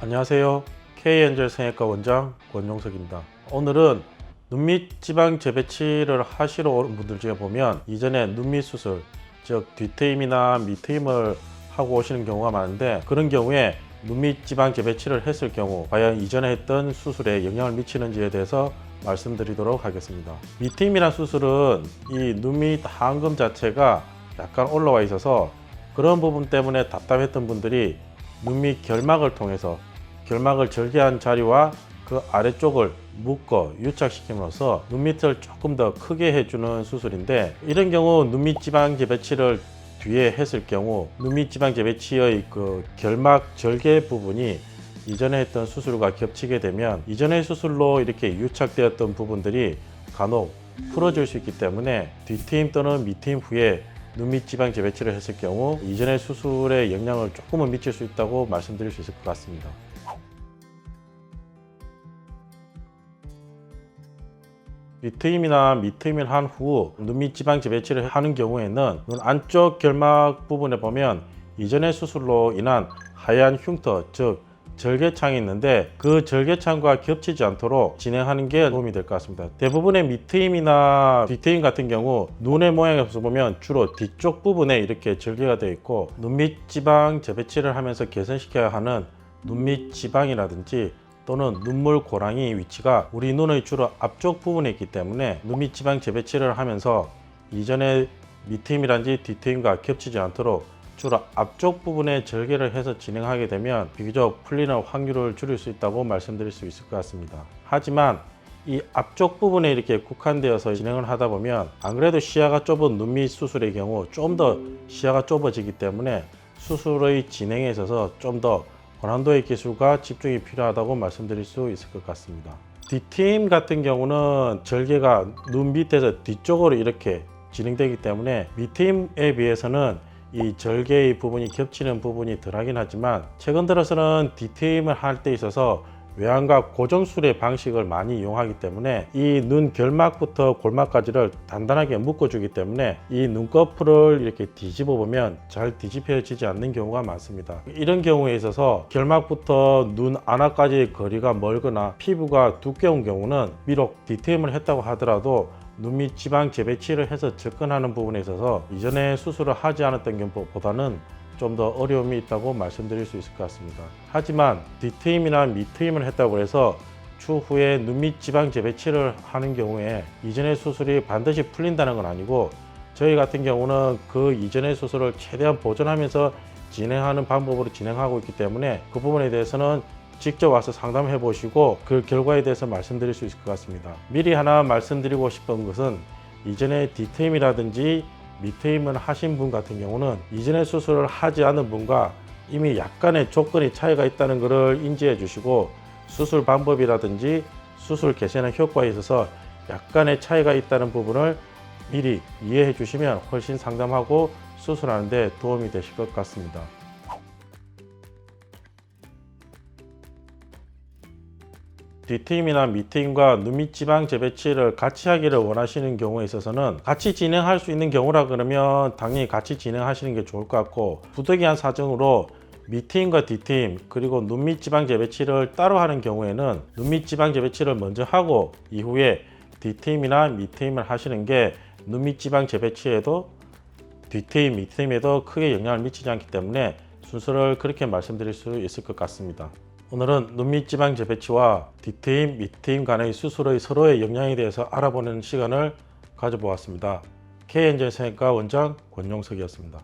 안녕하세요. K엔젤 성형외과 원장 권용석입니다. 오늘은 눈밑 지방 재배치를 하시러 오는 분들 중에 보면 이전에 눈밑 수술, 즉 뒤트임이나 밑트임을 하고 오시는 경우가 많은데, 그런 경우에 눈밑 지방 재배치를 했을 경우 과연 이전에 했던 수술에 영향을 미치는지에 대해서 말씀드리도록 하겠습니다. 밑트임이란 수술은 이 눈밑 하안금 자체가 약간 올라와 있어서 그런 부분 때문에 답답했던 분들이 눈밑 결막을 통해서 결막을 절개한 자리와 그 아래쪽을 묶어 유착시킴으로써 눈밑을 조금 더 크게 해주는 수술인데, 이런 경우 눈밑 지방 재배치를 뒤에 했을 경우 눈밑 지방 재배치의 그 결막 절개 부분이 이전에 했던 수술과 겹치게 되면 이전의 수술로 이렇게 유착되었던 부분들이 간혹 풀어질 수 있기 때문에 뒤트임 또는 밑트임 후에 눈밑 지방 재배치를 했을 경우 이전의 수술에 영향을 조금은 미칠 수 있다고 말씀드릴 수 있을 것 같습니다. 뒤트임이나 밑트임을 한 후 눈밑 지방 재배치를 하는 경우에는 눈 안쪽 결막 부분에 보면 이전의 수술로 인한 하얀 흉터, 즉 절개창이 있는데 그 절개창과 겹치지 않도록 진행하는 게 도움이 될 것 같습니다. 대부분의 밑트임이나 뒤트임 같은 경우 눈의 모양에서 보면 주로 뒤쪽 부분에 이렇게 절개가 되어 있고, 눈밑 지방 재배치를 하면서 개선시켜야 하는 눈밑 지방이라든지 또는 눈물 고랑이 위치가 우리 눈의 주로 앞쪽 부분에 있기 때문에 눈밑 지방 재배치를 하면서 이전의 밑트임이라든지 뒤트임과 겹치지 않도록 주로 앞쪽 부분에 절개를 해서 진행하게 되면 비교적 풀리는 확률을 줄일 수 있다고 말씀드릴 수 있을 것 같습니다. 하지만 이 앞쪽 부분에 이렇게 국한되어서 진행을 하다 보면 안 그래도 시야가 좁은 눈밑 수술의 경우 좀 더 시야가 좁아지기 때문에 수술의 진행에 있어서 좀 더 고난도의 기술과 집중이 필요하다고 말씀드릴 수 있을 것 같습니다. 뒤트임 같은 경우는 절개가 눈 밑에서 뒤쪽으로 이렇게 진행되기 때문에 밑트임에 비해서는 이 절개의 부분이 겹치는 부분이 덜하긴 하지만, 최근 들어서는 뒤트임을 할 때 있어서 외양각 고정술의 방식을 많이 이용하기 때문에 이 눈 결막부터 골막까지를 단단하게 묶어주기 때문에 이 눈꺼풀을 이렇게 뒤집어 보면 잘 뒤집혀지지 않는 경우가 많습니다. 이런 경우에 있어서 결막부터 눈 안아까지 거리가 멀거나 피부가 두꺼운 경우는 비록 뒤트임을 했다고 하더라도 눈밑 지방 재배치를 해서 접근하는 부분에 있어서 이전에 수술을 하지 않았던 경우보다는 좀 더 어려움이 있다고 말씀드릴 수 있을 것 같습니다. 하지만 뒤트임이나 밑트임을 했다고 해서 추후에 눈밑 지방 재배치를 하는 경우에 이전의 수술이 반드시 풀린다는 건 아니고, 저희 같은 경우는 그 이전의 수술을 최대한 보존하면서 진행하는 방법으로 진행하고 있기 때문에 그 부분에 대해서는 직접 와서 상담해 보시고 그 결과에 대해서 말씀드릴 수 있을 것 같습니다. 미리 하나 말씀드리고 싶은 것은, 이전에 뒤트임이라든지 밑트임을 하신 분 같은 경우는 이전에 수술을 하지 않은 분과 이미 약간의 조건의 차이가 있다는 것을 인지해 주시고, 수술 방법이라든지 수술 개선의 효과에 있어서 약간의 차이가 있다는 부분을 미리 이해해 주시면 훨씬 상담하고 수술하는 데 도움이 되실 것 같습니다. 뒤트임이나 밑트임과 눈밑 지방 재배치를 같이 하기를 원하시는 경우에 있어서는 같이 진행할 수 있는 경우라 그러면 당연히 같이 진행하시는 게 좋을 것 같고, 부득이한 사정으로 밑트임과 뒤트임 그리고 눈밑 지방 재배치를 따로 하는 경우에는 눈밑 지방 재배치를 먼저 하고 이후에 뒤트임이나 밑트임을 하시는 게 눈밑 지방 재배치에도 뒤트임, 밑트임에도 크게 영향을 미치지 않기 때문에 순서를 그렇게 말씀드릴 수 있을 것 같습니다. 오늘은 눈밑 지방 재배치와 뒤트임, 밑트임 간의 수술의 서로의 영향에 대해서 알아보는 시간을 가져보았습니다. K엔젤 성형외과 원장 권용석이었습니다.